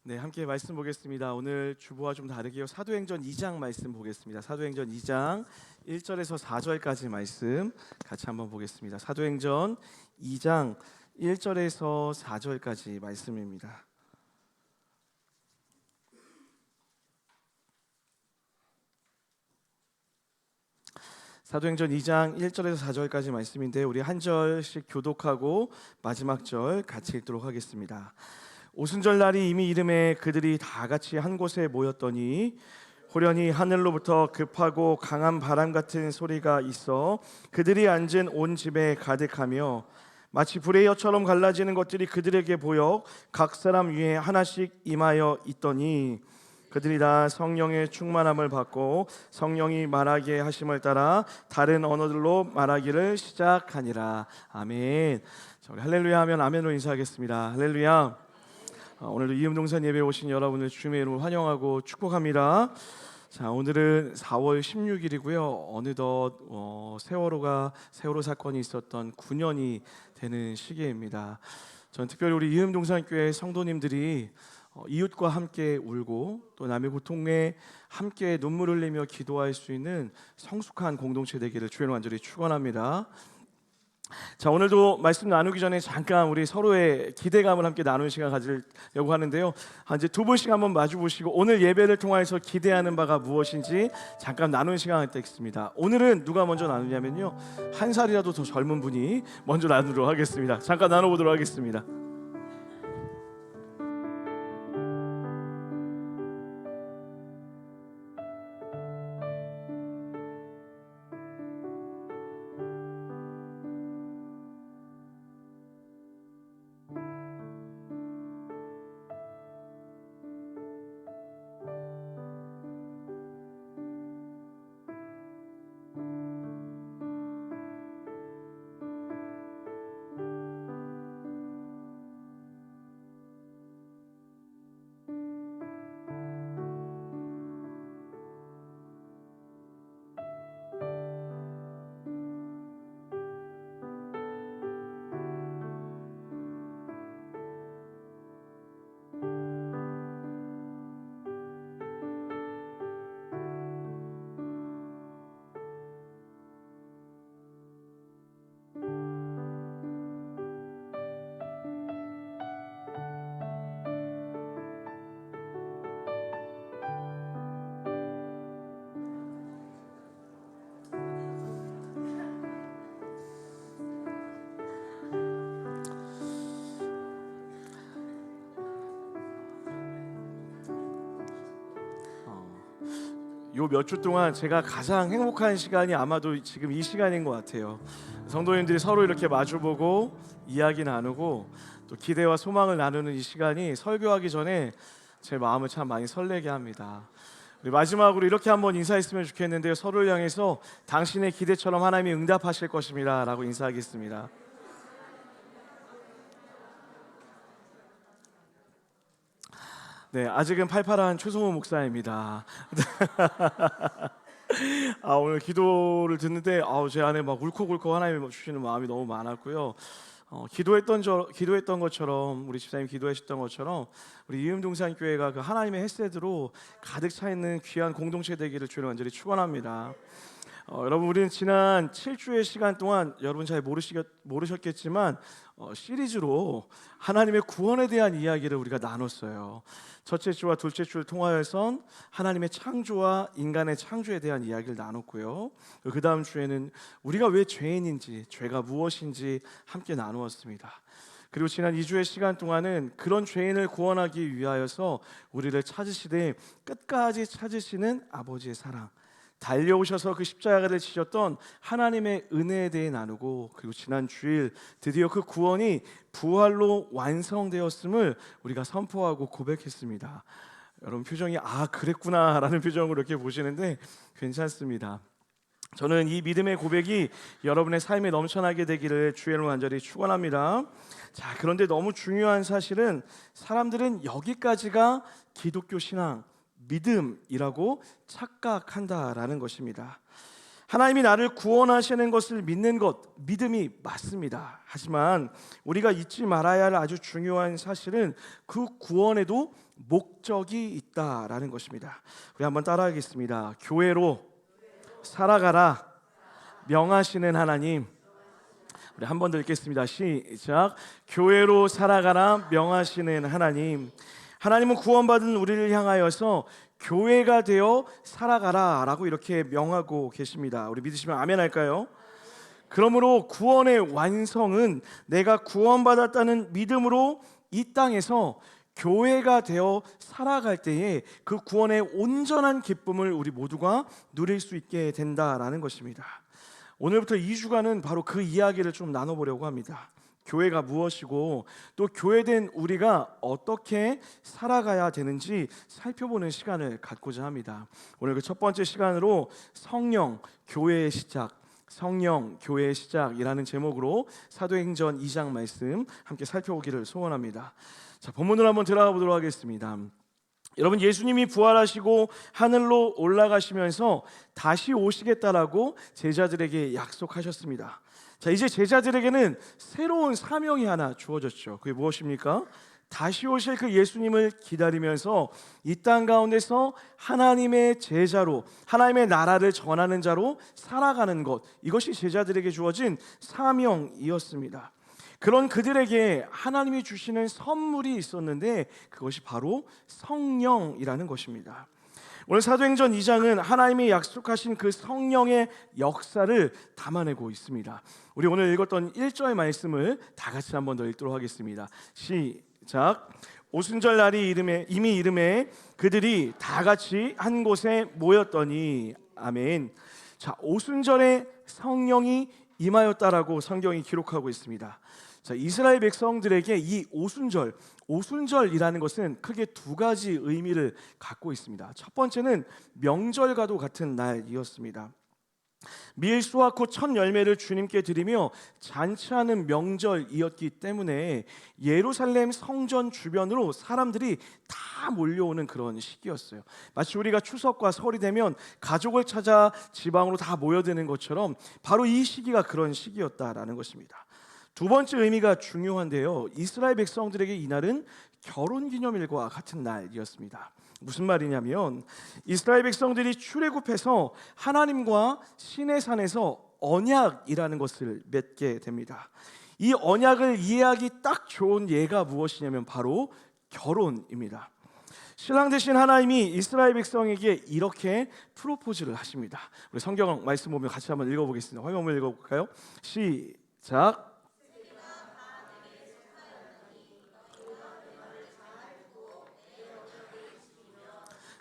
네, 함께 말씀 보겠습니다. 오늘 주보와 좀 다르게요. 사도행전 2장 말씀 보겠습니다. 사도행전 2장 1절에서 4절까지 말씀 같이 한번 보겠습니다. 사도행전 2장 1절에서 4절까지 말씀입니다. 사도행전 2장 1절에서 4절까지 말씀인데 우리 한 절씩 교독하고 마지막 절 같이 읽도록 하겠습니다. 오순절 날이 이미 이름에 그들이 다 같이 한 곳에 모였더니 호련히 하늘로부터 급하고 강한 바람 같은 소리가 있어 그들이 앉은 온 집에 가득하며 마치 불의 혀처럼 갈라지는 것들이 그들에게 보여 각 사람 위에 하나씩 임하여 있더니 그들이 다 성령의 충만함을 받고 성령이 말하게 하심을 따라 다른 언어들로 말하기를 시작하니라. 아멘. 우리 할렐루야 하면 아멘으로 인사하겠습니다. 할렐루야. 오늘도 이음동산 예배에 오신 여러분을 주님의 이름으로 환영하고 축복합니다. 자, 오늘은 4월 16일이고요. 어느덧 세월호 사건이 있었던 9년이 되는 시기입니다. 전 특별히 우리 이음동산교회 성도님들이 이웃과 함께 울고 또 남의 고통에 함께 눈물 흘리며 기도할 수 있는 성숙한 공동체 되기를 주의 이름으로 간절히 축원합니다. 자, 오늘도 말씀 나누기 전에 잠깐 우리 서로의 기대감을 함께 나누는 시간 가지려고 하는데요. 이제 두 분씩 한번 마주 보시고 오늘 예배를 통해서 기대하는 바가 무엇인지 잠깐 나누는 시간을 갖겠습니다. 오늘은 누가 먼저 나누냐면요, 한 살이라도 더 젊은 분이 먼저 나누도록 하겠습니다. 잠깐 나눠보도록 하겠습니다. 요 몇 주 동안 제가 가장 행복한 시간이 아마도 지금 이 시간인 것 같아요. 성도님들이 서로 이렇게 마주보고 이야기 나누고 또 기대와 소망을 나누는 이 시간이 설교하기 전에 제 마음을 참 많이 설레게 합니다. 우리 마지막으로 이렇게 한번 인사했으면 좋겠는데요. 서로를 향해서 당신의 기대처럼 하나님이 응답하실 것입니다 라고 인사하겠습니다. 네, 아직은 팔팔한 최성호 목사입니다. 오늘 기도를 듣는데 제 안에 막 울컥울컥 하나님이 주시는 마음이 너무 많았고요. 기도했던 것처럼 우리 집사님 기도하셨던 것처럼 우리 이음동산 교회가 그 하나님의 햇새드로 가득 차 있는 귀한 공동체 되기를 주님 완전히 축원합니다. 여러분, 우리는 지난 7주의 시간 동안 여러분 잘 모르셨겠지만 시리즈로 하나님의 구원에 대한 이야기를 우리가 나눴어요. 첫째 주와 둘째 주를 통하여선 하나님의 창조와 인간의 창조에 대한 이야기를 나눴고요. 그 다음 주에는 우리가 왜 죄인인지, 죄가 무엇인지 함께 나누었습니다. 그리고 지난 2주의 시간 동안은 그런 죄인을 구원하기 위하여서 우리를 찾으시되 끝까지 찾으시는 아버지의 사랑, 달려오셔서 그 십자가를 지셨던 하나님의 은혜에 대해 나누고, 그리고 지난 주일 드디어 그 구원이 부활로 완성되었음을 우리가 선포하고 고백했습니다. 여러분 표정이 그랬구나 라는 표정으로 이렇게 보시는데 괜찮습니다. 저는 이 믿음의 고백이 여러분의 삶에 넘쳐나게 되기를 주의 이름으로 간절히 축원합니다. 자, 그런데 너무 중요한 사실은 사람들은 여기까지가 기독교 신앙, 믿음이라고 착각한다라는 것입니다. 하나님이 나를 구원하시는 것을 믿는 것, 믿음이 맞습니다. 하지만 우리가 잊지 말아야 할 아주 중요한 사실은 그 구원에도 목적이 있다라는 것입니다. 우리 한번 따라하겠습니다. 교회로 살아가라 명하시는 하나님. 우리 한 번 더 읽겠습니다. 시작. 교회로 살아가라 명하시는 하나님. 하나님은 구원받은 우리를 향하여서 교회가 되어 살아가라 라고 이렇게 명하고 계십니다. 우리 믿으시면 아멘 할까요? 그러므로 구원의 완성은 내가 구원받았다는 믿음으로 이 땅에서 교회가 되어 살아갈 때에 그 구원의 온전한 기쁨을 우리 모두가 누릴 수 있게 된다라는 것입니다. 오늘부터 2주간은 바로 그 이야기를 좀 나눠보려고 합니다. 교회가 무엇이고 또 교회된 우리가 어떻게 살아가야 되는지 살펴보는 시간을 갖고자 합니다. 오늘 그 첫 번째 시간으로 성령 교회의 시작, 성령 교회의 시작이라는 제목으로 사도행전 2장 말씀 함께 살펴보기를 소원합니다. 자, 본문으로 한번 들어가 보도록 하겠습니다. 여러분, 예수님이 부활하시고 하늘로 올라가시면서 다시 오시겠다라고 제자들에게 약속하셨습니다. 자, 이제 제자들에게는 새로운 사명이 하나 주어졌죠. 그게 무엇입니까? 다시 오실 그 예수님을 기다리면서 이 땅 가운데서 하나님의 제자로, 하나님의 나라를 전하는 자로 살아가는 것, 이것이 제자들에게 주어진 사명이었습니다. 그런 그들에게 하나님이 주시는 선물이 있었는데 그것이 바로 성령이라는 것입니다. 오늘 사도행전 2장은 하나님이 약속하신 그 성령의 역사를 담아내고 있습니다. 우리 오늘 읽었던 1절의 말씀을 다 같이 한번 더 읽도록 하겠습니다. 시작. 오순절 날이 이미 이름에 그들이 다 같이 한 곳에 모였더니. 아멘. 자, 오순절에 성령이 임하였다라고 성경이 기록하고 있습니다. 자, 이스라엘 백성들에게 이 오순절이라는 것은 크게 두 가지 의미를 갖고 있습니다. 첫 번째는 명절과도 같은 날이었습니다. 밀, 수확 후 첫 열매를 주님께 드리며 잔치하는 명절이었기 때문에 예루살렘 성전 주변으로 사람들이 다 몰려오는 그런 시기였어요. 마치 우리가 추석과 설이 되면 가족을 찾아 지방으로 다 모여드는 것처럼 바로 이 시기가 그런 시기였다라는 것입니다. 두 번째 의미가 중요한데요, 이스라엘 백성들에게 이날은 결혼기념일과 같은 날이었습니다. 무슨 말이냐면 이스라엘 백성들이 출애굽해서 하나님과 시내산에서 언약이라는 것을 맺게 됩니다. 이 언약을 이해하기 딱 좋은 예가 무엇이냐면 바로 결혼입니다. 신랑 되신 하나님이 이스라엘 백성에게 이렇게 프로포즈를 하십니다. 우리 성경 말씀 보면 같이 한번 읽어보겠습니다. 화면을 읽어볼까요? 시작.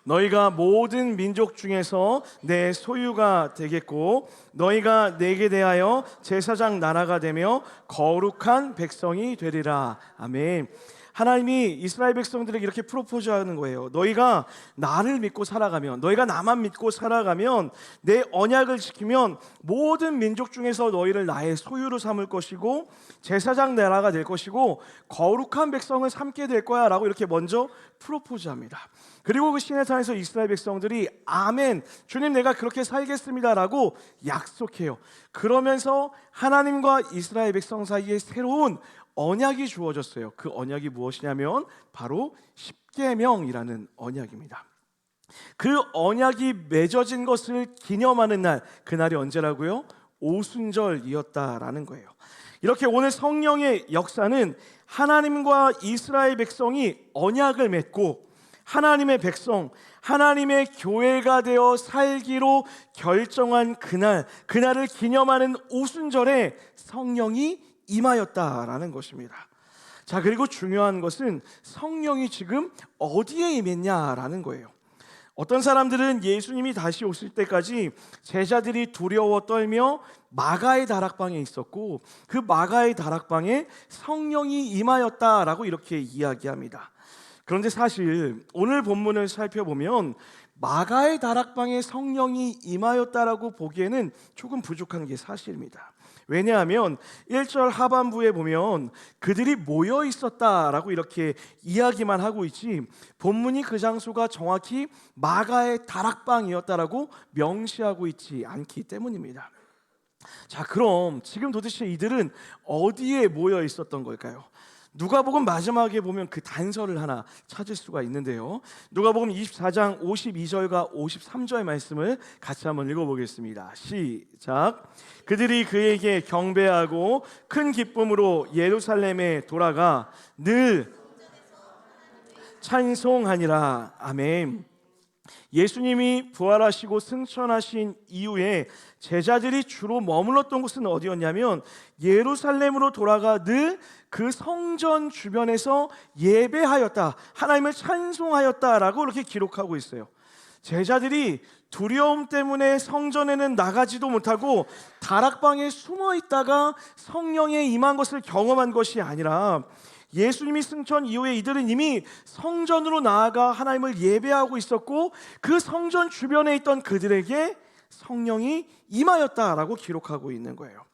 너희가 모든 민족 중에서 내 소유가 되겠고 너희가 내게 대하여 제사장 나라가 되며 거룩한 백성이 되리라. 아멘. 하나님이 이스라엘 백성들에게 이렇게 프로포즈하는 거예요. 너희가 나를 믿고 살아가면, 너희가 나만 믿고 살아가면, 내 언약을 지키면 모든 민족 중에서 너희를 나의 소유로 삼을 것이고 제사장 나라가 될 것이고 거룩한 백성을 삼게 될 거야 라고 이렇게 먼저 프로포즈합니다. 그리고 그 시내산에서 이스라엘 백성들이 아멘, 주님 내가 그렇게 살겠습니다 라고 약속해요. 그러면서 하나님과 이스라엘 백성 사이에 새로운 언약이 주어졌어요. 그 언약이 무엇이냐면 바로 십계명이라는 언약입니다. 그 언약이 맺어진 것을 기념하는 날, 그날이 언제라고요? 오순절이었다라는 거예요. 이렇게 오늘 성령의 역사는 하나님과 이스라엘 백성이 언약을 맺고 하나님의 백성, 하나님의 교회가 되어 살기로 결정한 그날을 기념하는 오순절에 성령이 임하였다라는 것입니다. 자, 그리고 중요한 것은 성령이 지금 어디에 임했냐라는 거예요. 어떤 사람들은 예수님이 다시 오실 때까지 제자들이 두려워 떨며 마가의 다락방에 있었고 그 마가의 다락방에 성령이 임하였다라고 이렇게 이야기합니다. 그런데 사실 오늘 본문을 살펴보면 마가의 다락방에 성령이 임하였다라고 보기에는 조금 부족한 게 사실입니다. 왜냐하면 1절 하반부에 보면 그들이 모여 있었다라고 이렇게 이야기만 하고 있지, 본문이 그 장소가 정확히 마가의 다락방이었다라고 명시하고 있지 않기 때문입니다. 자, 그럼 지금 도대체 이들은 어디에 모여 있었던 걸까요? 누가복음 마지막에 보면 그 단서를 하나 찾을 수가 있는데요. 누가복음 24장 52절과 53절의 말씀을 같이 한번 읽어보겠습니다. 시작. 그들이 그에게 경배하고 큰 기쁨으로 예루살렘에 돌아가 늘 찬송하니라. 아멘. 예수님이 부활하시고 승천하신 이후에 제자들이 주로 머물렀던 곳은 어디였냐면 예루살렘으로 돌아가 늘 그 성전 주변에서 예배하였다, 하나님을 찬송하였다라고 이렇게 기록하고 있어요. 제자들이 두려움 때문에 성전에는 나가지도 못하고 다락방에 숨어 있다가 성령에 임한 것을 경험한 것이 아니라, 예수님이 승천 이후에 이들은 이미 성전으로 나아가 하나님을 예배하고 있었고 그 성전 주변에 있던 그들에게 성령이 임하였다라고 기록하고 있는 거예요.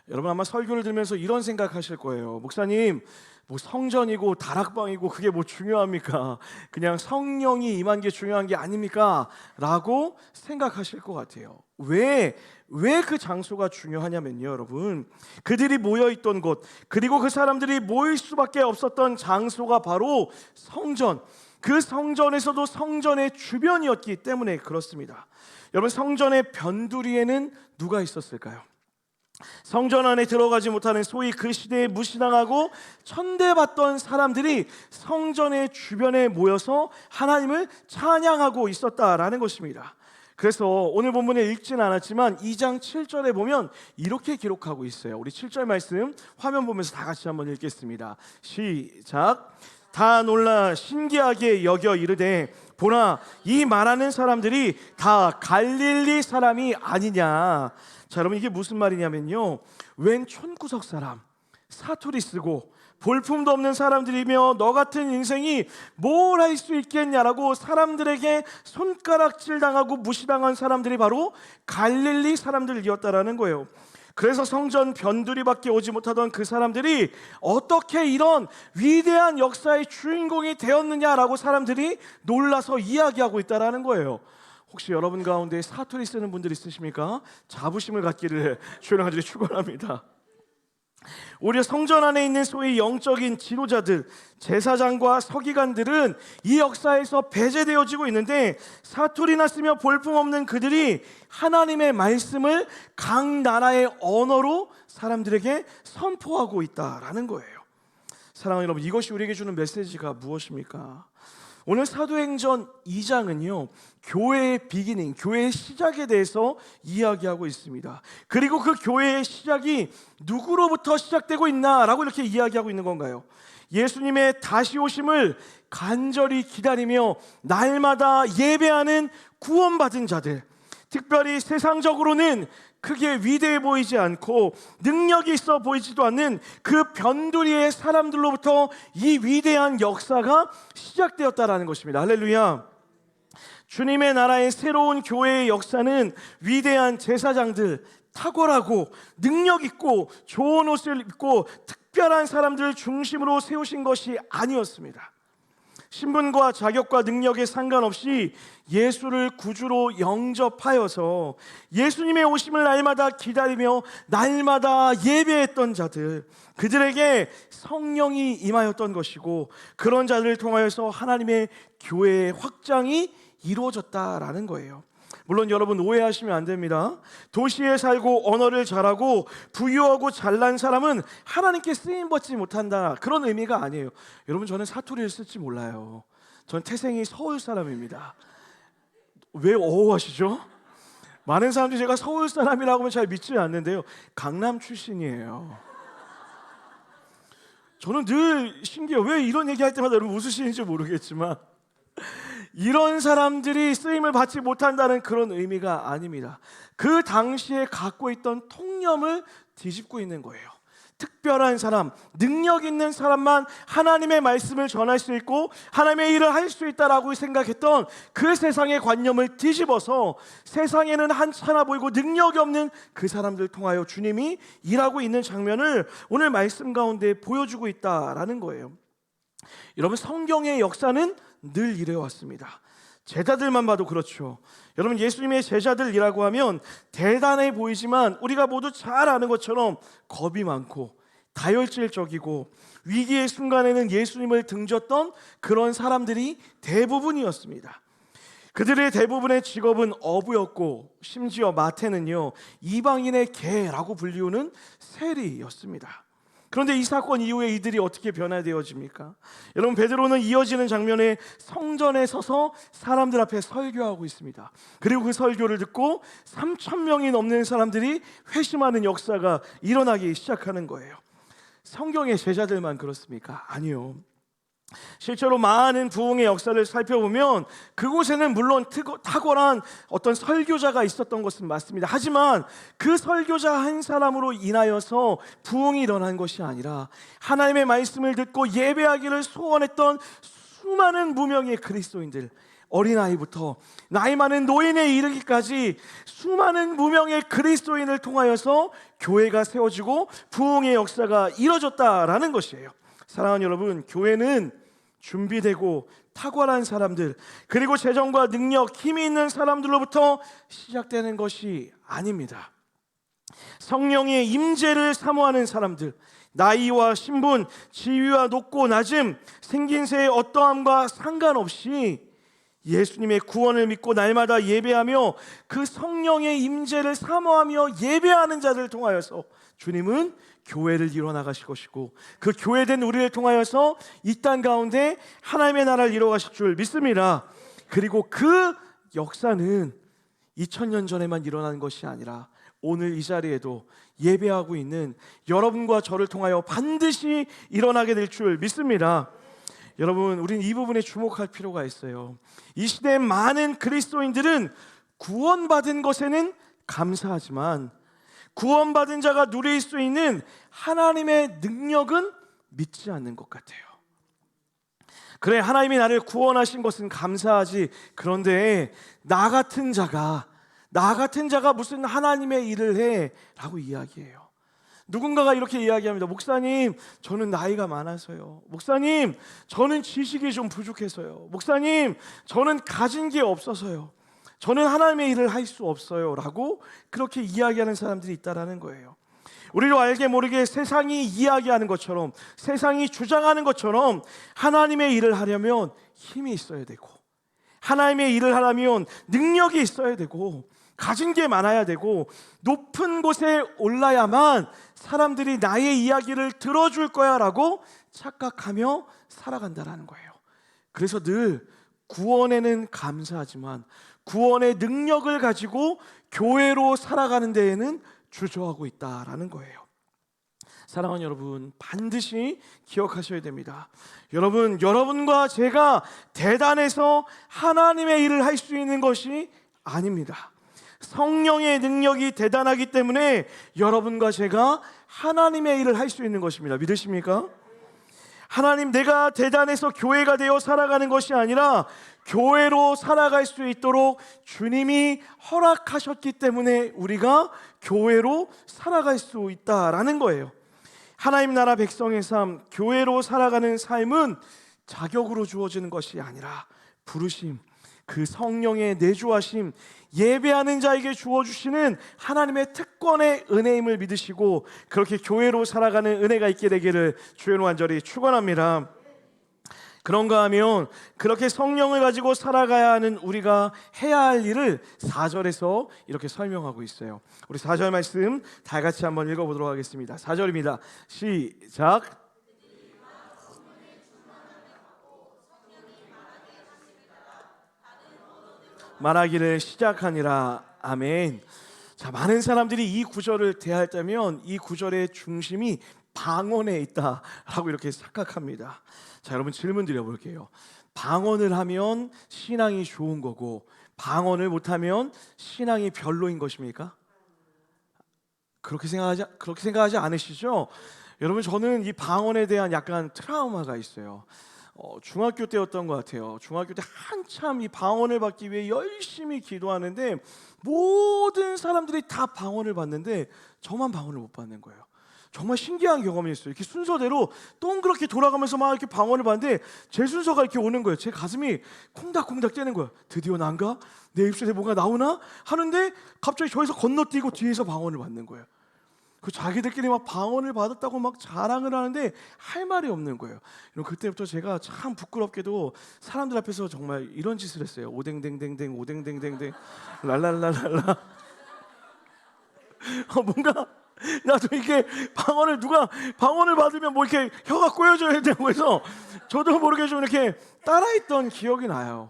여러분 아마 설교를 들으면서 이런 생각하실 거예요. 목사님, 뭐 성전이고 다락방이고 그게 뭐 중요합니까? 그냥 성령이 임한 게 중요한 게 아닙니까? 라고 생각하실 것 같아요. 왜 그 장소가 중요하냐면요, 여러분, 그들이 모여있던 곳, 그리고 그 사람들이 모일 수밖에 없었던 장소가 바로 성전, 그 성전에서도 성전의 주변이었기 때문에 그렇습니다. 여러분, 성전의 변두리에는 누가 있었을까요? 성전 안에 들어가지 못하는 소위 그 시대에 무시당하고 천대받던 사람들이 성전의 주변에 모여서 하나님을 찬양하고 있었다라는 것입니다. 그래서 오늘 본문에 읽지는 않았지만 2장 7절에 보면 이렇게 기록하고 있어요. 우리 7절 말씀 화면 보면서 다 같이 한번 읽겠습니다. 시작. 다 놀라 신기하게 여겨 이르되 보라, 이 말하는 사람들이 다 갈릴리 사람이 아니냐. 자, 여러분, 이게 무슨 말이냐면요, 웬 촌구석 사람, 사투리 쓰고 볼품도 없는 사람들이며 너 같은 인생이 뭘 할 수 있겠냐라고 사람들에게 손가락질 당하고 무시당한 사람들이 바로 갈릴리 사람들이었다라는 거예요. 그래서 성전 변두리밖에 오지 못하던 그 사람들이 어떻게 이런 위대한 역사의 주인공이 되었느냐라고 사람들이 놀라서 이야기하고 있다라는 거예요. 혹시 여러분 가운데 사투리 쓰는 분들 있으십니까? 자부심을 갖기를 주의 이름으로 축원합니다. 오히려 성전 안에 있는 소위 영적인 지도자들, 제사장과 서기관들은 이 역사에서 배제되어지고 있는데, 사투리나 쓰며 볼품없는 그들이 하나님의 말씀을 각 나라의 언어로 사람들에게 선포하고 있다라는 거예요. 사랑하는 여러분, 이것이 우리에게 주는 메시지가 무엇입니까? 오늘 사도행전 2장은요, 교회의 비기닝, 교회의 시작에 대해서 이야기하고 있습니다. 그리고 그 교회의 시작이 누구로부터 시작되고 있나라고 이렇게 이야기하고 있는 건가요? 예수님의 다시 오심을 간절히 기다리며 날마다 예배하는 구원받은 자들, 특별히 세상적으로는 크게 위대해 보이지 않고 능력이 있어 보이지도 않는 그 변두리의 사람들로부터 이 위대한 역사가 시작되었다라는 것입니다. 할렐루야. 주님의 나라의 새로운 교회의 역사는 위대한 제사장들, 탁월하고 능력 있고 좋은 옷을 입고 특별한 사람들을 중심으로 세우신 것이 아니었습니다. 신분과 자격과 능력에 상관없이 예수를 구주로 영접하여서 예수님의 오심을 날마다 기다리며 날마다 예배했던 자들, 그들에게 성령이 임하였던 것이고, 그런 자들을 통하여서 하나님의 교회의 확장이 이루어졌다라는 거예요. 물론 여러분 오해하시면 안 됩니다. 도시에 살고 언어를 잘하고 부유하고 잘난 사람은 하나님께 쓰임받지 못한다, 그런 의미가 아니에요. 여러분, 저는 사투리를 쓸지 몰라요. 전 태생이 서울 사람입니다. 왜 어허하시죠? 많은 사람들이 제가 서울 사람이라고 하면 잘 믿지 않는데요, 강남 출신이에요. 저는 늘 신기해요. 왜 이런 얘기할 때마다 여러분 웃으시는지 모르겠지만, 이런 사람들이 쓰임을 받지 못한다는 그런 의미가 아닙니다. 그 당시에 갖고 있던 통념을 뒤집고 있는 거예요. 특별한 사람, 능력 있는 사람만 하나님의 말씀을 전할 수 있고 하나님의 일을 할 수 있다라고 생각했던 그 세상의 관념을 뒤집어서 세상에는 한찮아 보이고 능력이 없는 그 사람들 통하여 주님이 일하고 있는 장면을 오늘 말씀 가운데 보여주고 있다라는 거예요. 여러분, 성경의 역사는 늘 이래왔습니다. 제자들만 봐도 그렇죠. 여러분, 예수님의 제자들이라고 하면 대단해 보이지만 우리가 모두 잘 아는 것처럼 겁이 많고 다혈질적이고 위기의 순간에는 예수님을 등졌던 그런 사람들이 대부분이었습니다. 그들의 대부분의 직업은 어부였고 심지어 마태는요, 이방인의 개라고 불리우는 세리였습니다. 그런데 이 사건 이후에 이들이 어떻게 변화되어집니까? 여러분, 베드로는 이어지는 장면에 성전에 서서 사람들 앞에 설교하고 있습니다. 그리고 그 설교를 듣고 3,000명이 넘는 사람들이 회심하는 역사가 일어나기 시작하는 거예요. 성경의 제자들만 그렇습니까? 아니요. 실제로 많은 부흥의 역사를 살펴보면 그곳에는 물론 탁월한 어떤 설교자가 있었던 것은 맞습니다. 하지만 그 설교자 한 사람으로 인하여서 부흥이 일어난 것이 아니라 하나님의 말씀을 듣고 예배하기를 소원했던 수많은 무명의 그리스도인들, 어린아이부터 나이 많은 노인에 이르기까지 수많은 무명의 그리스도인을 통하여서 교회가 세워지고 부흥의 역사가 이뤄졌다라는 것이에요. 사랑하는 여러분, 교회는 준비되고 탁월한 사람들, 그리고 재정과 능력, 힘이 있는 사람들로부터 시작되는 것이 아닙니다. 성령의 임재를 사모하는 사람들, 나이와 신분, 지위와 높고 낮음, 생긴새의 어떠함과 상관없이 예수님의 구원을 믿고 날마다 예배하며 그 성령의 임재를 사모하며 예배하는 자들을 통하여서 주님은 교회를 이뤄나가실 것이고 그 교회된 우리를 통하여서 이 땅 가운데 하나님의 나라를 이뤄가실 줄 믿습니다. 그리고 그 역사는 2000년 전에만 일어난 것이 아니라 오늘 이 자리에도 예배하고 있는 여러분과 저를 통하여 반드시 일어나게 될 줄 믿습니다. 여러분, 우린 이 부분에 주목할 필요가 있어요. 이 시대의 많은 그리스도인들은 구원받은 것에는 감사하지만 구원받은 자가 누릴 수 있는 하나님의 능력은 믿지 않는 것 같아요. 그래, 하나님이 나를 구원하신 것은 감사하지, 그런데 나 같은 자가 무슨 하나님의 일을 해? 라고 이야기해요. 누군가가 이렇게 이야기합니다. 목사님, 저는 나이가 많아서요. 목사님, 저는 지식이 좀 부족해서요. 목사님, 저는 가진 게 없어서요. 저는 하나님의 일을 할 수 없어요 라고 그렇게 이야기하는 사람들이 있다는 거예요. 우리도 알게 모르게 세상이 이야기하는 것처럼, 세상이 주장하는 것처럼 하나님의 일을 하려면 힘이 있어야 되고, 하나님의 일을 하려면 능력이 있어야 되고, 가진 게 많아야 되고, 높은 곳에 올라야만 사람들이 나의 이야기를 들어줄 거야 라고 착각하며 살아간다는 거예요. 그래서 늘 구원에는 감사하지만 구원의 능력을 가지고 교회로 살아가는 데에는 주저하고 있다라는 거예요. 사랑하는 여러분, 반드시 기억하셔야 됩니다. 여러분과 제가 대단해서 하나님의 일을 할 수 있는 것이 아닙니다. 성령의 능력이 대단하기 때문에 여러분과 제가 하나님의 일을 할 수 있는 것입니다. 믿으십니까? 하나님, 내가 대단해서 교회가 되어 살아가는 것이 아니라 교회로 살아갈 수 있도록 주님이 허락하셨기 때문에 우리가 교회로 살아갈 수 있다라는 거예요. 하나님 나라 백성의 삶, 교회로 살아가는 삶은 자격으로 주어지는 것이 아니라 부르심, 그 성령의 내주하심, 예배하는 자에게 주어주시는 하나님의 특권의 은혜임을 믿으시고 그렇게 교회로 살아가는 은혜가 있게 되기를 주의 이름으로 간절히 축원합니다. 그런가 하면 그렇게 성령을 가지고 살아가야 하는 우리가 해야 할 일을 4절에서 이렇게 설명하고 있어요. 우리 4절 말씀 다 같이 한번 읽어보도록 하겠습니다. 4절입니다. 시작. 말하기를 시작하니라. 아멘. 자, 많은 사람들이 이 구절을 대할 때면 이 구절의 중심이 방언에 있다라고 이렇게 착각합니다. 자, 여러분 질문 드려볼게요. 방언을 하면 신앙이 좋은 거고 방언을 못하면 신앙이 별로인 것입니까? 그렇게 생각하지 않으시죠? 여러분, 저는 이 방언에 대한 약간 트라우마가 있어요. 중학교 때였던 것 같아요. 중학교 때 한참 이 방언을 받기 위해 열심히 기도하는데 모든 사람들이 다 방언을 받는데 저만 방언을 못 받는 거예요. 정말 신기한 경험이었어요. 이렇게 순서대로 동그랗게 돌아가면서 막 이렇게 방언을 받는데 제 순서가 이렇게 오는 거예요. 제 가슴이 콩닥콩닥 뛰는 거예요. 드디어 난가? 내 입술에 뭔가 나오나? 하는데 갑자기 저에서 건너뛰고 뒤에서 방언을 받는 거예요. 그 자기들끼리 막 방언을 받았다고 막 자랑을 하는데 할 말이 없는 거예요. 그때부터 제가 참 부끄럽게도 사람들 앞에서 정말 이런 짓을 했어요. 오댕댕댕댕 오댕댕댕댕 랄랄랄랄라. 뭔가 나도 이렇게 누가 방언을 받으면 뭐 이렇게 혀가 꼬여져야 되고 해서 저도 모르게 좀 이렇게 따라했던 기억이 나요.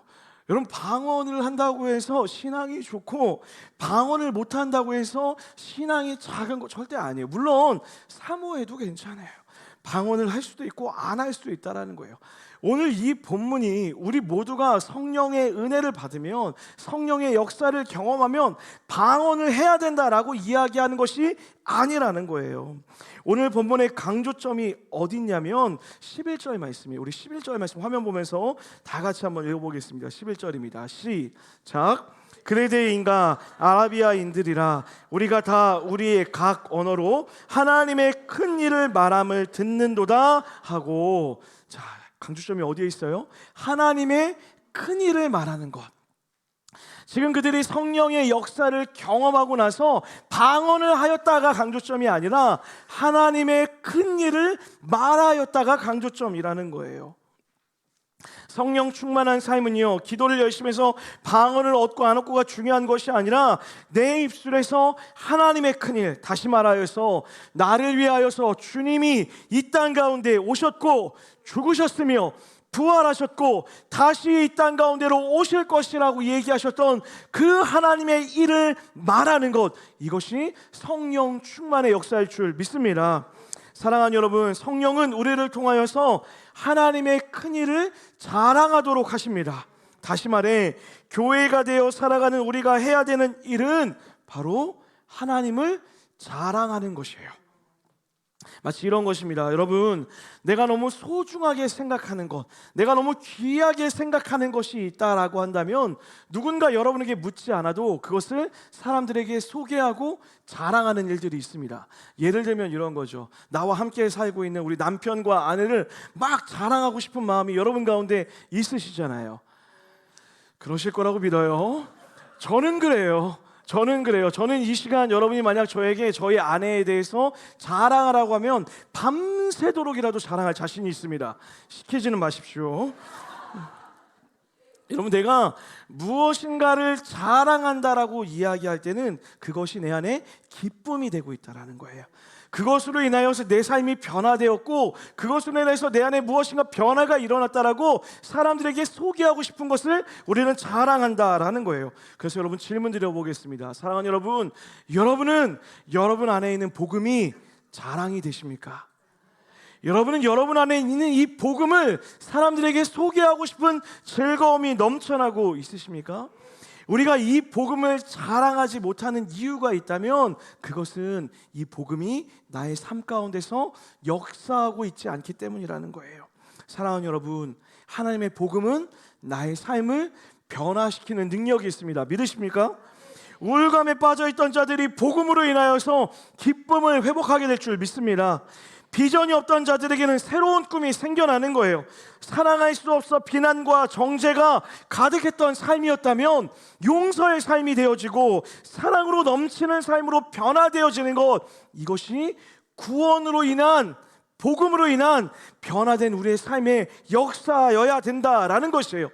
여러분, 방언을 한다고 해서 신앙이 좋고 방언을 못 한다고 해서 신앙이 작은 거 절대 아니에요. 물론 사모해도 괜찮아요. 방언을 할 수도 있고 안 할 수도 있다라는 거예요. 오늘 이 본문이 우리 모두가 성령의 은혜를 받으면, 성령의 역사를 경험하면 방언을 해야 된다라고 이야기하는 것이 아니라는 거예요. 오늘 본문의 강조점이 어디 있냐면 11절 말씀이에요. 우리 11절 말씀 화면 보면서 다 같이 한번 읽어보겠습니다. 11절입니다. 시작. 그레데인과 아라비아인들이라 우리가 다 우리의 각 언어로 하나님의 큰 일을 말함을 듣는도다 하고, 자, 강조점이 어디에 있어요? 하나님의 큰 일을 말하는 것. 지금 그들이 성령의 역사를 경험하고 나서 방언을 하였다가 강조점이 아니라 하나님의 큰 일을 말하였다가 강조점이라는 거예요. 성령 충만한 삶은요, 기도를 열심히 해서 방언을 얻고 안 얻고가 중요한 것이 아니라 내 입술에서 하나님의 큰일, 다시 말하여서 나를 위하여서 주님이 이 땅 가운데 오셨고 죽으셨으며 부활하셨고 다시 이 땅 가운데로 오실 것이라고 얘기하셨던 그 하나님의 일을 말하는 것, 이것이 성령 충만의 역사일 줄 믿습니다. 사랑하는 여러분, 성령은 우리를 통하여서 하나님의 큰 일을 자랑하도록 하십니다. 다시 말해 교회가 되어 살아가는 우리가 해야 되는 일은 바로 하나님을 자랑하는 것이에요. 마치 이런 것입니다. 여러분, 내가 너무 소중하게 생각하는 것, 내가 너무 귀하게 생각하는 것이 있다라고 한다면 누군가 여러분에게 묻지 않아도 그것을 사람들에게 소개하고 자랑하는 일들이 있습니다. 예를 들면 이런 거죠. 나와 함께 살고 있는 우리 남편과 아내를 막 자랑하고 싶은 마음이 여러분 가운데 있으시잖아요. 그러실 거라고 믿어요. 저는 그래요. 저는 이 시간 여러분이 만약 저에게 저희 아내에 대해서 자랑하라고 하면 밤새도록이라도 자랑할 자신이 있습니다. 시키지는 마십시오. 여러분, 내가 무엇인가를 자랑한다라고 이야기할 때는 그것이 내 안에 기쁨이 되고 있다라는 거예요. 그것으로 인하여서 내 삶이 변화되었고 그것으로 인해서 내 안에 무엇인가 변화가 일어났다라고 사람들에게 소개하고 싶은 것을 우리는 자랑한다라는 거예요. 그래서 여러분, 질문 드려보겠습니다. 사랑하는 여러분, 여러분은 여러분 안에 있는 복음이 자랑이 되십니까? 여러분은 여러분 안에 있는 이 복음을 사람들에게 소개하고 싶은 즐거움이 넘쳐나고 있으십니까? 우리가 이 복음을 자랑하지 못하는 이유가 있다면 그것은 이 복음이 나의 삶 가운데서 역사하고 있지 않기 때문이라는 거예요. 사랑하는 여러분, 하나님의 복음은 나의 삶을 변화시키는 능력이 있습니다. 믿으십니까? 우울감에 빠져있던 자들이 복음으로 인하여서 기쁨을 회복하게 될 줄 믿습니다. 비전이 없던 자들에게는 새로운 꿈이 생겨나는 거예요. 사랑할 수 없어 비난과 정죄가 가득했던 삶이었다면 용서의 삶이 되어지고 사랑으로 넘치는 삶으로 변화되어지는 것, 이것이 구원으로 인한, 복음으로 인한 변화된 우리의 삶의 역사여야 된다라는 것이에요.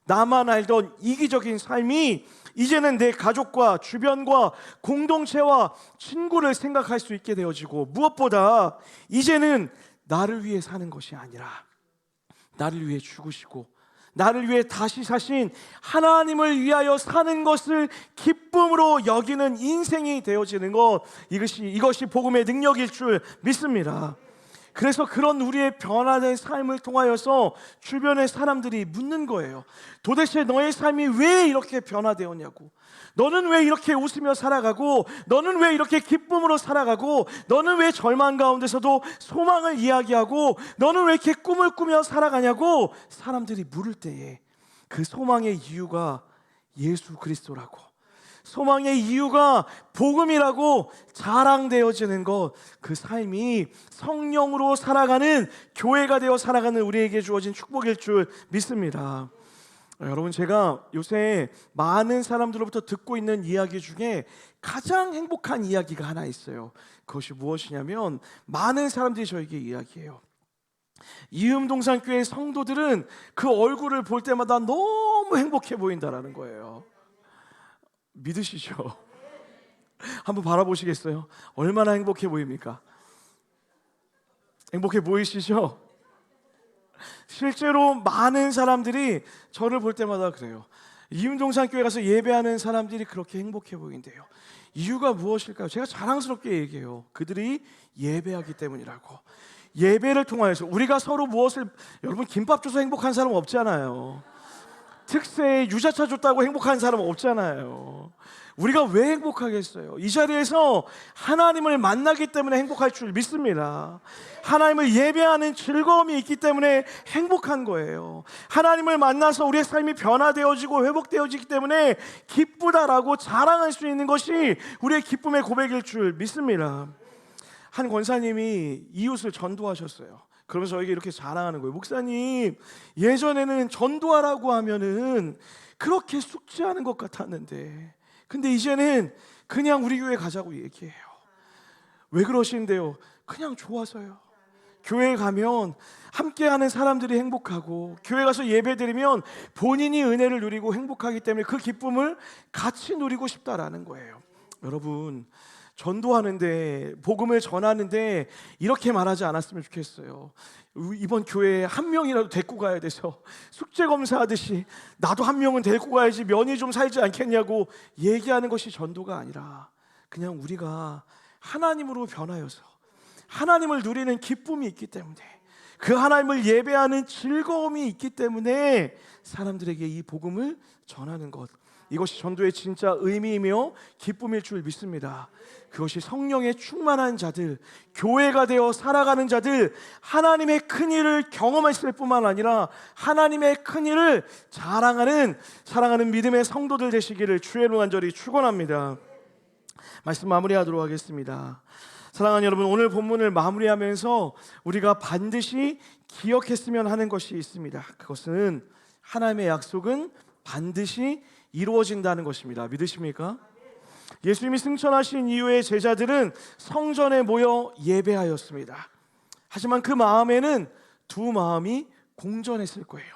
나만 알던 이기적인 삶이 이제는 내 가족과 주변과 공동체와 친구를 생각할 수 있게 되어지고, 무엇보다 이제는 나를 위해 사는 것이 아니라 나를 위해 죽으시고 나를 위해 다시 사신 하나님을 위하여 사는 것을 기쁨으로 여기는 인생이 되어지는 것, 이것이 복음의 능력일 줄 믿습니다. 그래서 그런 우리의 변화된 삶을 통하여서 주변의 사람들이 묻는 거예요. 도대체 너의 삶이 왜 이렇게 변화되었냐고. 너는 왜 이렇게 웃으며 살아가고, 너는 왜 이렇게 기쁨으로 살아가고, 너는 왜 절망 가운데서도 소망을 이야기하고, 너는 왜 이렇게 꿈을 꾸며 살아가냐고 사람들이 물을 때에 그 소망의 이유가 예수 그리스도라고, 소망의 이유가 복음이라고 자랑되어지는 것, 그 삶이 성령으로 살아가는 교회가 되어 살아가는 우리에게 주어진 축복일 줄 믿습니다. 여러분, 제가 요새 많은 사람들로부터 듣고 있는 이야기 중에 가장 행복한 이야기가 하나 있어요. 그것이 무엇이냐면, 많은 사람들이 저에게 이야기해요. 이음동산교회 성도들은 그 얼굴을 볼 때마다 너무 행복해 보인다라는 거예요. 믿으시죠? 한번 바라보시겠어요? 얼마나 행복해 보입니까? 행복해 보이시죠? 실제로 많은 사람들이 저를 볼 때마다 그래요. 이음동산교회 가서 예배하는 사람들이 그렇게 행복해 보인대요. 이유가 무엇일까요? 제가 자랑스럽게 얘기해요. 그들이 예배하기 때문이라고. 예배를 통하여서 우리가 서로 무엇을, 여러분, 김밥 줘서 행복한 사람 없잖아요. 특세에 유자차 줬다고 행복한 사람 없잖아요. 우리가 왜 행복하겠어요? 이 자리에서 하나님을 만나기 때문에 행복할 줄 믿습니다. 하나님을 예배하는 즐거움이 있기 때문에 행복한 거예요. 하나님을 만나서 우리의 삶이 변화되어지고 회복되어지기 때문에 기쁘다라고 자랑할 수 있는 것이 우리의 기쁨의 고백일 줄 믿습니다. 한 권사님이 이웃을 전도하셨어요. 그러면서 저에게 이렇게 자랑하는 거예요. 목사님, 예전에는 전도하라고 하면은 그렇게 숙제하는 것 같았는데, 근데 이제는 그냥 우리 교회 가자고 얘기해요. 왜 그러신데요? 그냥 좋아서요. 교회에 가면 함께하는 사람들이 행복하고, 교회 가서 예배드리면 본인이 은혜를 누리고 행복하기 때문에 그 기쁨을 같이 누리고 싶다라는 거예요. 여러분, 전도하는데, 복음을 전하는데 이렇게 말하지 않았으면 좋겠어요. 이번 교회에 한 명이라도 데리고 가야 돼서 숙제 검사하듯이 나도 한 명은 데리고 가야지 면이 좀 살지 않겠냐고 얘기하는 것이 전도가 아니라, 그냥 우리가 하나님으로 변하여서 하나님을 누리는 기쁨이 있기 때문에, 그 하나님을 예배하는 즐거움이 있기 때문에 사람들에게 이 복음을 전하는 것, 이것이 전도의 진짜 의미이며 기쁨일 줄 믿습니다. 그것이 성령에 충만한 자들, 교회가 되어 살아가는 자들, 하나님의 큰일을 경험했을 뿐만 아니라 하나님의 큰일을 자랑하는 사랑하는 믿음의 성도들 되시기를 주의 이름으로 간절히 축원합니다. 말씀 마무리하도록 하겠습니다. 사랑하는 여러분, 오늘 본문을 마무리하면서 우리가 반드시 기억했으면 하는 것이 있습니다. 그것은 하나님의 약속은 반드시 이루어진다는 것입니다. 믿으십니까? 예수님이 승천하신 이후에 제자들은 성전에 모여 예배하였습니다. 하지만 그 마음에는 두 마음이 공존했을 거예요.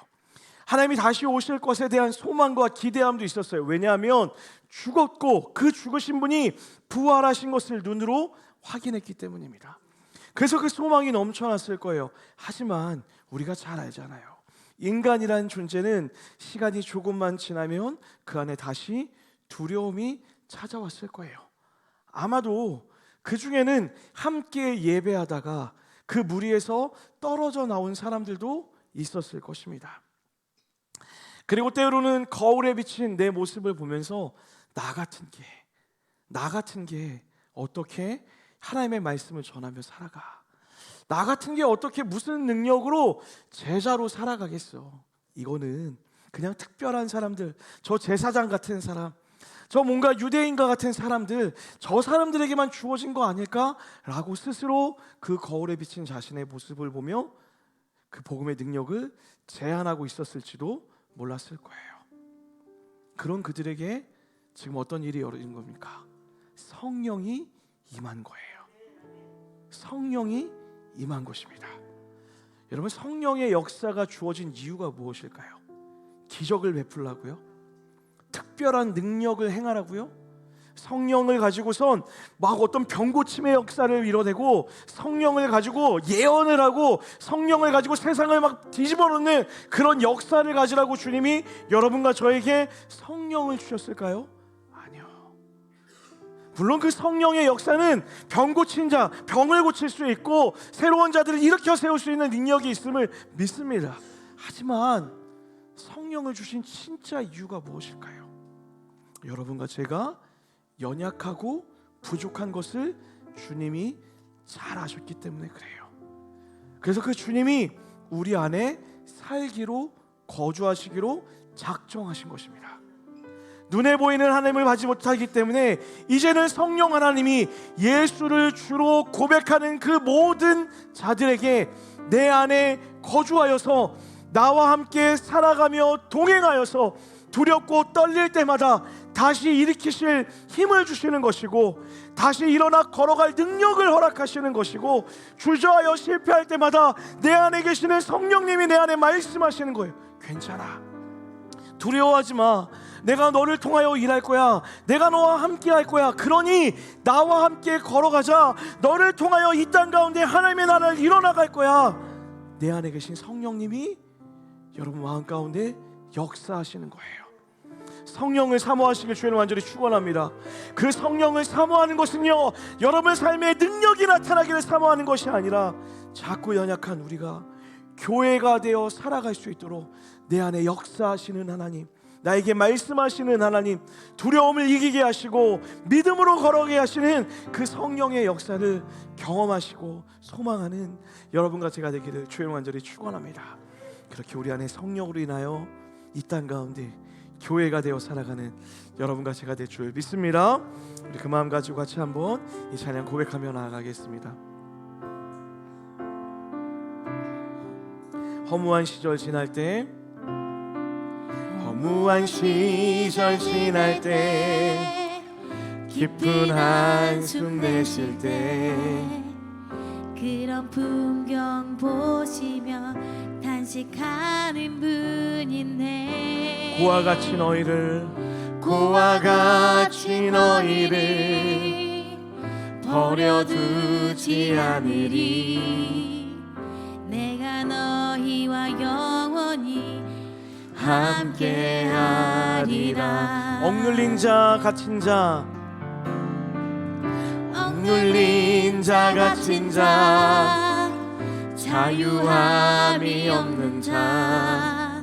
하나님이 다시 오실 것에 대한 소망과 기대함도 있었어요. 왜냐하면 죽었고 그 죽으신 분이 부활하신 것을 눈으로 확인했기 때문입니다. 그래서 그 소망이 넘쳐났을 거예요. 하지만 우리가 잘 알잖아요. 인간이라는 존재는 시간이 조금만 지나면 그 안에 다시 두려움이 찾아왔을 거예요. 아마도 그 중에는 함께 예배하다가 그 무리에서 떨어져 나온 사람들도 있었을 것입니다. 그리고 때로는 거울에 비친 내 모습을 보면서 나 같은 게 어떻게 하나님의 말씀을 전하며 살아가? 나 같은 게 어떻게 무슨 능력으로 제자로 살아가겠어? 이거는 그냥 특별한 사람들, 저 제사장 같은 사람, 저 뭔가 유대인과 같은 사람들, 저 사람들에게만 주어진 거 아닐까라고 스스로 그 거울에 비친 자신의 모습을 보며 그 복음의 능력을 제한하고 있었을지도 몰랐을 거예요. 그런 그들에게 지금 어떤 일이 벌어진 겁니까? 성령이 임한 거예요. 성령이 임한 것입니다. 여러분, 성령의 역사가 주어진 이유가 무엇일까요? 기적을 베풀라고요? 특별한 능력을 행하라고요? 성령을 가지고선 막 어떤 병고침의 역사를 이뤄내고, 성령을 가지고 예언을 하고, 성령을 가지고 세상을 막 뒤집어 놓는 그런 역사를 가지라고 주님이 여러분과 저에게 성령을 주셨을까요? 아니요. 물론 그 성령의 역사는 병 고친 자, 병을 고칠 수 있고 새로운 자들을 일으켜 세울 수 있는 능력이 있음을 믿습니다. 하지만 성령을 주신 진짜 이유가 무엇일까요? 여러분과 제가 연약하고 부족한 것을 주님이 잘 아셨기 때문에 그래요. 그래서 그 주님이 우리 안에 살기로, 거주하시기로 작정하신 것입니다. 눈에 보이는 하나님을 받지 못하기 때문에 이제는 성령 하나님이 예수를 주로 고백하는 그 모든 자들에게 내 안에 거주하여서 나와 함께 살아가며 동행하여서 두렵고 떨릴 때마다 다시 일으키실 힘을 주시는 것이고, 다시 일어나 걸어갈 능력을 허락하시는 것이고, 주저하여 실패할 때마다 내 안에 계시는 성령님이 내 안에 말씀하시는 거예요. 괜찮아, 두려워하지 마, 내가 너를 통하여 일할 거야, 내가 너와 함께 할 거야. 그러니 나와 함께 걸어가자. 너를 통하여 이 땅 가운데 하나님의 나라를 이뤄나갈 거야. 내 안에 계신 성령님이 여러분 마음 가운데 역사하시는 거예요. 성령을 사모하시길 주님을 완전히 축원합니다. 그 성령을 사모하는 것은요, 여러분의 삶에 능력이 나타나기를 사모하는 것이 아니라 자꾸 연약한 우리가 교회가 되어 살아갈 수 있도록 내 안에 역사하시는 하나님, 나에게 말씀하시는 하나님, 두려움을 이기게 하시고 믿음으로 걸어가게 하시는 그 성령의 역사를 경험하시고 소망하는 여러분과 제가 되기를 주님 완전히 축원합니다. 그렇게 우리 안에 성령으로 인하여 이 땅 가운데 교회가 되어 살아가는 여러분과 제가 될 줄 믿습니다. 우리 그 마음 가지고 같이 한번 이 찬양 고백하며 나아가겠습니다. 허무한 시절 지날 때, 허무한 시절 지날 때, 깊은 한숨 내쉴 때, 그런 풍경 보시며 단식하는 분이네. 고와 같이 너희를, 고와 같이 너희를 버려두지 않으리. 내가 너희와 영원히 함께하리라. 억눌린 자, 갇힌 자, 억눌린 자, 갇힌 자, 자유함이 없는 자,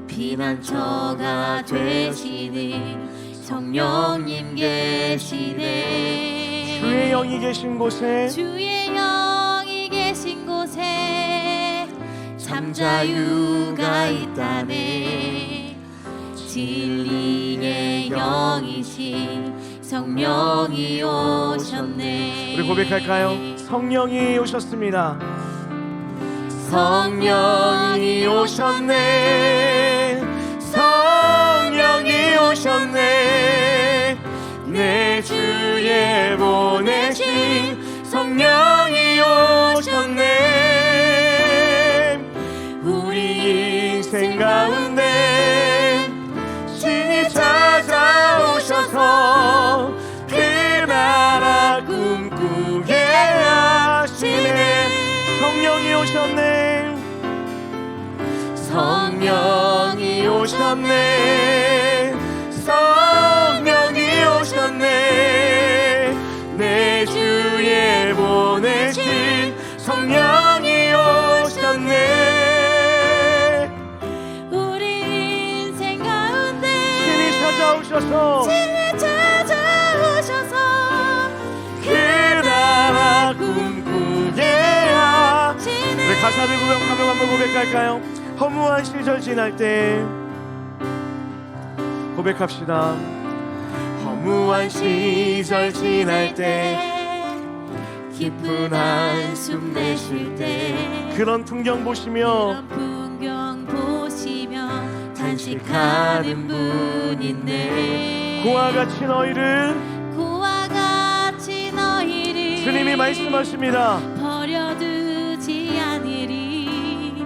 피난처가 되시는 성령님 계시네. 주의 영이 계신 곳에, 주의 영이 계신 곳에 참 자유가 있다네. 진리의 영이신 성령이 오셨네. 우리 고백할까요? 성령이 오셨습니다. 성령이 오셨네. 성령이 오셨네. 내 주에 보내신 성령이 오셨네. 우리 인생 가운데 신이 찾아오셔서 그 나라 꿈꾸게 하시네. 성령이 오셨네. 성령이 오셨네. 성령이 오셨네. 내 주에 보내신 성령이 오셨네. 우리 인생 가운데 신이 찾아오셔서, 신이 찾아오셔서 그 나라 꿈꾸게 하시네. 우리 가사를 고백하며 한번 고백할까요? 허무한 시절 지날 때 고백합시다. 허무한 시절 지날 때, 깊은 한숨 내쉴 때, 그런 풍경 보시며, 그런 풍경 보시며 단식하는 분인데, 고와 같이 너희를, 고와 같이 너희를 주님이 말씀하십니다. 버려두지 않으리.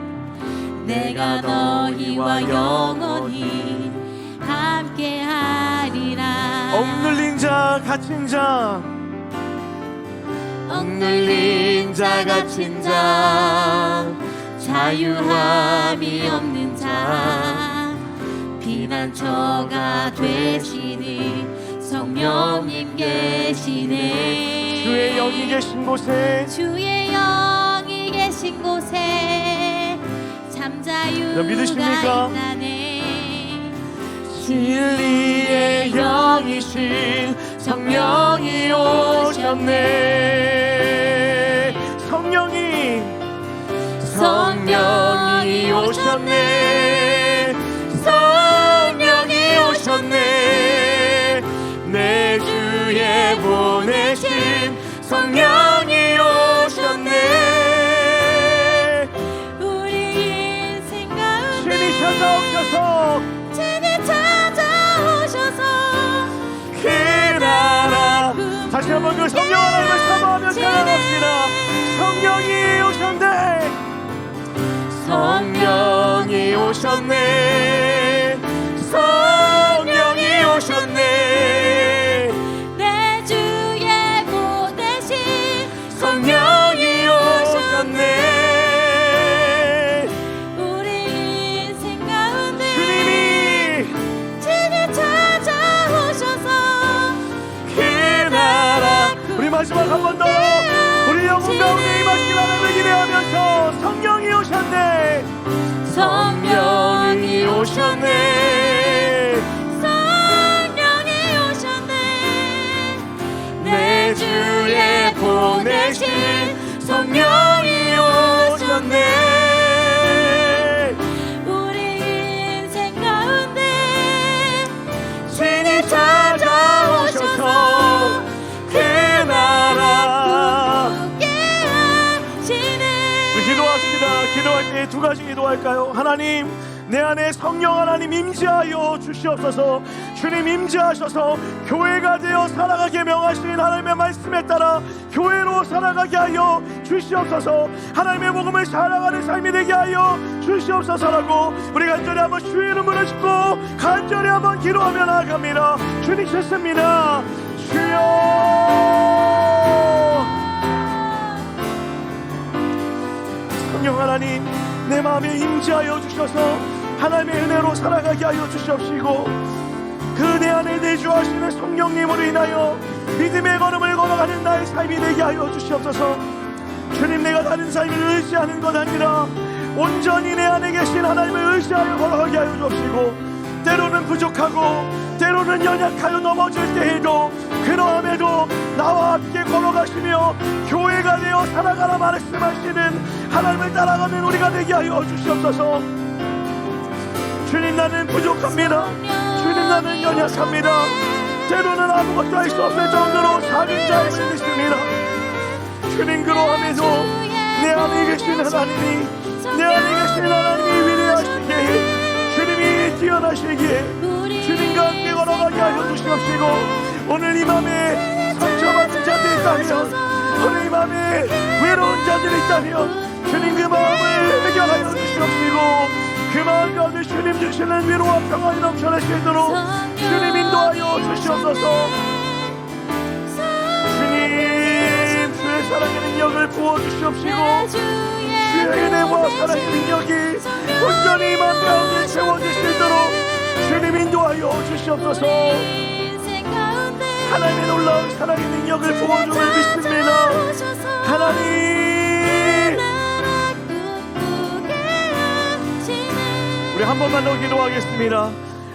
내가 너희와 영원히 함께하리라. 억눌린 자, 갇힌 자, 억눌린 자, 갇힌 자, 자유함이 없는 자, 피난처가 되시는 성령님 계시네. 주의 영이 계신 곳에 주의 영이 계신 곳에 잠자유가 믿으십니까? 있나네. 진리의 영이신 성령이 오셨네. 성령이 오셨네. 성령이 오셨네. 내 주에 보내신 성령이 오셨네. 우리 인생 가운데 신이 찾아오셔서 진이 찾아오셔서 그 나라 다시 한번 그 성령 하나님을 사모하며 찬양합시다. 성령이 오셨네. 성령이 오셨네. 성령이 오셨네. 내 주에 보내신 성령이 오셨네. 우리 인생 가운데 주님이 진이 찾아오셔서 그 나라 우리 마지막 한 번 더 우리 영혼 가운데 임하시기 바람을 기대하면서 성령이 오셨네. 성령이 오셨네. 성령이 오셨네. 내 주에 보내신 성령이 오셨네. 우리 인생 가운데 신이 찾아오셔서 그 나라 함께 하시네. 기도합시다. 기도할 때 두 가지 기도할까요? 하나님, 내 안에 성령 하나님 임재하여 주시옵소서. 주님 임재하셔서 교회가 되어 살아가게 명하신 하나님의 말씀에 따라 교회로 살아가게 하여 주시옵소서. 하나님의 복음을 살아가는 삶이 되게 하여 주시옵소서라고 우리 간절히 한번 주의 이름을 싣고 간절히 한번 기도하며 나아갑니다. 주님 찾습니다. 주여, 성령 하나님, 내 마음에 임재하여 주셔서 하나님의 은혜로 살아가게 하여 주시옵시고 그 내 안에 내주하시는 성령님으로 인하여 믿음의 걸음을 걸어가는 나의 삶이 되게 하여 주시옵소서. 주님, 내가 다른 삶을 의지하는 것 아니라 온전히 내 안에 계신 하나님을 의지하여 걸어가게 하여 주옵시고 때로는 부족하고 때로는 연약하여 넘어질 때에도 그러함에도 나와 함께 걸어가시며 교회가 되어 살아가라 말씀하시는 하나님을 따라가는 우리가 되게 하여 주시옵소서. 주님, 나는 부족합니다. 주님, 나는 연약합니다. 때로는 아무것도 할 수 없을 정도로 작은 자임을 믿습니다. 주님, 그러함에도 내 안에 계신 하나님이 내 안에 계신 하나님이 위대하시기에 주님이 뛰어나시기에 주님과 함께 걸어가게 하여 주시옵시고 오늘 이 맘에 상처받은 자들이 있다면 오늘 이 맘에 외로운 자들이 있다면 주님 그 마음을 해결하여 주시옵시고 그 마음 가운데 주님 주시는 위로와 평안이 넘쳐날 수 있도록 주님 인도하여 주시옵소서. 주님, 주의 사랑의 능력을 부어주시옵시고 주의 은혜와 사랑의 능력이 온전히 맘 가운데 채워질 수 있도록 주님 인도하여 주시옵소서. 하나님의 놀라운 사랑의 능력을 부어줌을 믿습니다. 하나님, 우리 한 번만 더 기도하겠습니다.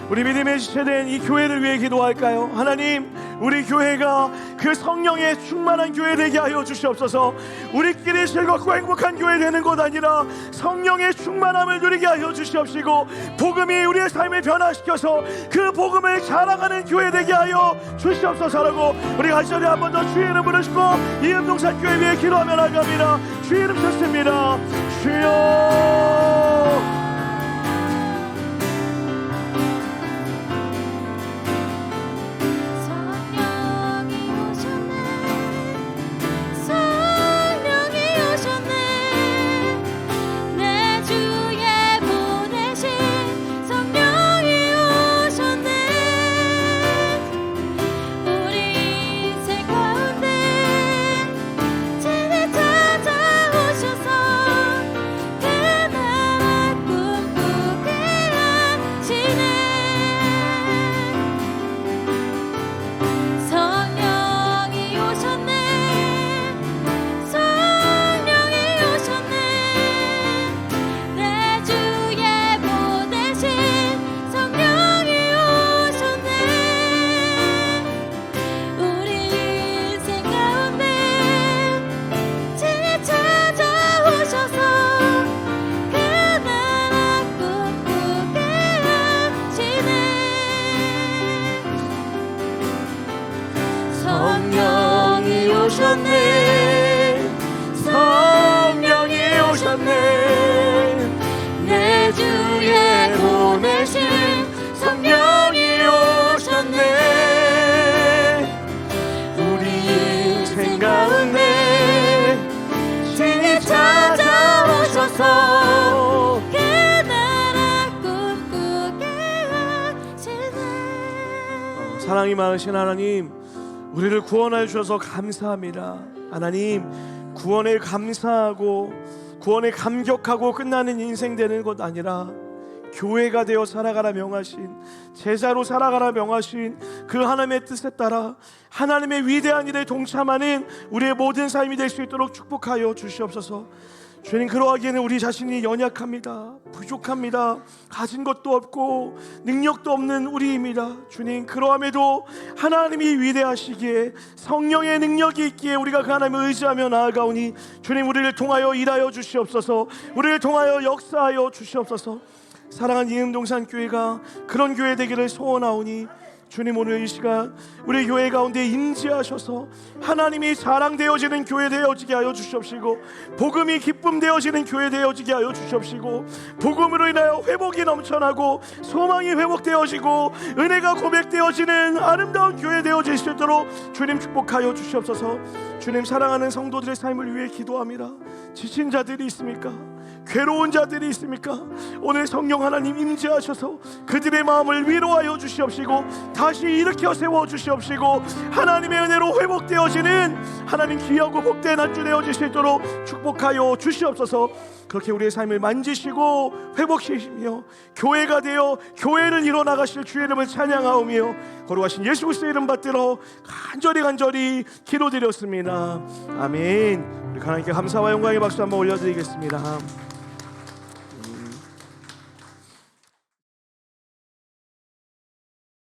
우리 믿음의 지체된 이 교회를 위해 기도할까요? 하나님, 우리 교회가 그 성령의 충만한 교회 되게 하여 주시옵소서. 우리끼리 즐겁고 행복한 교회 되는 것 아니라 성령의 충만함을 누리게 하여 주시옵시고 복음이 우리의 삶을 변화시켜서 그 복음을 자랑하는 교회 되게 하여 주시옵소서라고 우리 간절히 한 번 더 주의 이름 부르시고 이음동산 교회 위해 기도하며 나갑니다. 주의 이름 찾습니다. 주여, 사랑이 많으신 하나님, 우리를 구원하여 주셔서 감사합니다. 하나님, 구원에 감사하고 구원에 감격하고 끝나는 인생 되는 것 아니라 교회가 되어 살아가라 명하신, 제자로 살아가라 명하신 그 하나님의 뜻에 따라 하나님의 위대한 일에 동참하는 우리의 모든 삶이 될 수 있도록 축복하여 주시옵소서. 주님, 그러하기에는 우리 자신이 연약합니다. 부족합니다. 가진 것도 없고 능력도 없는 우리입니다. 주님, 그러함에도 하나님이 위대하시기에 성령의 능력이 있기에 우리가 그 하나님을 의지하며 나아가오니 주님, 우리를 통하여 일하여 주시옵소서. 우리를 통하여 역사하여 주시옵소서. 사랑하는 이음동산 교회가 그런 교회 되기를 소원하오니 주님, 오늘 이 시간 우리 교회 가운데 임재하셔서 하나님이 자랑되어지는 교회 되어지게 하여 주시옵시고, 복음이 기쁨 되어지는 교회 되어지게 하여 주시옵시고, 복음으로 인하여 회복이 넘쳐나고 소망이 회복되어지고 은혜가 고백되어지는 아름다운 교회 되어질 수 있도록 주님 축복하여 주시옵소서. 주님, 사랑하는 성도들의 삶을 위해 기도합니다. 지친 자들이 있습니까? 괴로운 자들이 있습니까? 오늘 성령 하나님 임재하셔서 그들의 마음을 위로하여 주시옵시고 다시 일으켜 세워 주시옵시고 하나님의 은혜로 회복되어지는 하나님 귀하고 복된 한 주 되어질 수 있도록 축복하여 주시옵소서. 그렇게 우리의 삶을 만지시고 회복시키시며 교회가 되어 교회를 이뤄나가실 주의 이름을 찬양하오며 거룩하신 예수 그리스도의 이름 받들어 간절히 기도드렸습니다. 아멘. 우리 하나님께 감사와 영광의 박수 한번 올려드리겠습니다.